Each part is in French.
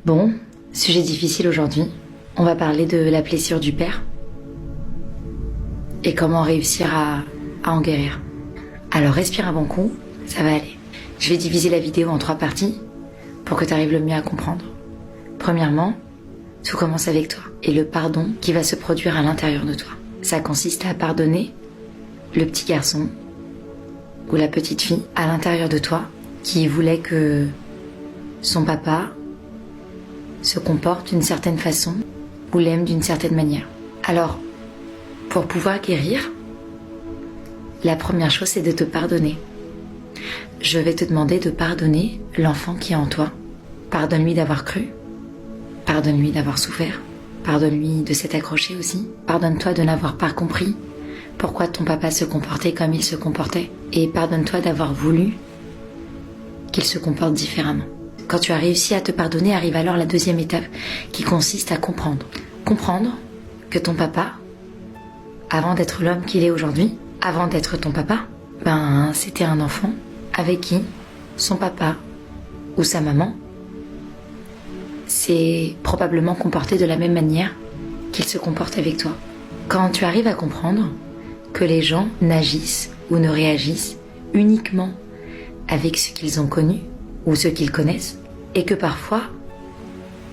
Bon, sujet difficile aujourd'hui. On va parler de la blessure du père et comment réussir à en guérir. Alors respire un bon coup, ça va aller. Je vais diviser la vidéo en 3 parties pour que tu arrives le mieux à comprendre. Premièrement, tout commence avec toi et le pardon qui va se produire à l'intérieur de toi. Ça consiste à pardonner le petit garçon ou la petite fille à l'intérieur de toi qui voulait que son papa se comporte d'une certaine façon ou l'aime d'une certaine manière. Alors, pour pouvoir guérir, la première chose c'est de te pardonner. Je vais te demander de pardonner l'enfant qui est en toi. Pardonne-lui d'avoir cru, pardonne-lui d'avoir souffert, pardonne-lui de s'être accroché aussi. Pardonne-toi de n'avoir pas compris pourquoi ton papa se comportait comme il se comportait. Et pardonne-toi d'avoir voulu qu'il se comporte différemment. Quand tu as réussi à te pardonner, arrive alors la deuxième étape qui consiste à comprendre. Comprendre que ton papa, avant d'être l'homme qu'il est aujourd'hui, avant d'être ton papa, c'était un enfant avec qui son papa ou sa maman s'est probablement comporté de la même manière qu'il se comporte avec toi. Quand tu arrives à comprendre que les gens n'agissent ou ne réagissent uniquement avec ce qu'ils ont connu ou ce qu'ils connaissent, et que parfois,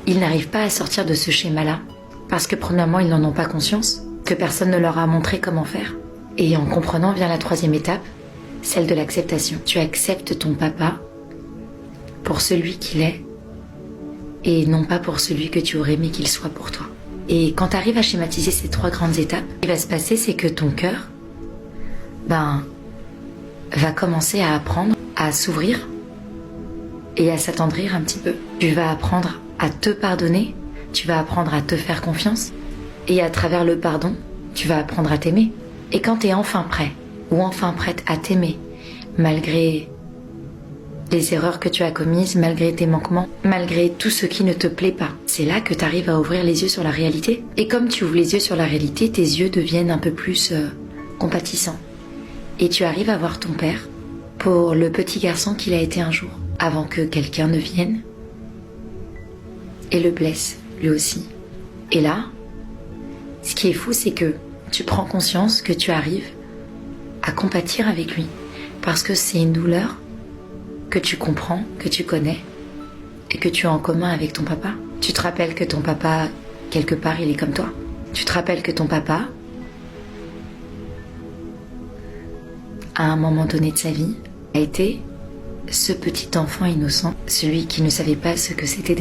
ils n'arrivent pas à sortir de ce schéma-là, parce que premièrement, ils n'en ont pas conscience, que personne ne leur a montré comment faire. Et en comprenant vient la troisième étape, celle de l'acceptation. Tu acceptes ton papa pour celui qu'il est, et non pas pour celui que tu aurais aimé qu'il soit pour toi. Et quand tu arrives à schématiser ces 3 grandes étapes, ce qui va se passer, c'est que ton cœur, va commencer à apprendre à s'ouvrir et à s'attendrir un petit peu. Tu vas apprendre à te pardonner, tu vas apprendre à te faire confiance, et à travers le pardon, tu vas apprendre à t'aimer. Et quand tu es enfin prêt ou enfin prête à t'aimer, malgré les erreurs que tu as commises, malgré tes manquements, malgré tout ce qui ne te plaît pas, c'est là que tu arrives à ouvrir les yeux sur la réalité. Et comme tu ouvres les yeux sur la réalité, tes yeux deviennent un peu plus compatissants. Et tu arrives à voir ton père pour le petit garçon qu'il a été un jour, avant que quelqu'un ne vienne et le blesse, lui aussi. Et là, ce qui est fou, c'est que tu prends conscience que tu arrives à compatir avec lui, parce que c'est une douleur que tu comprends, que tu connais, et que tu as en commun avec ton papa. Tu te rappelles que ton papa, quelque part, il est comme toi. Tu te rappelles que ton papa, à un moment donné de sa vie, a été ce petit enfant innocent, celui qui ne savait pas ce que c'était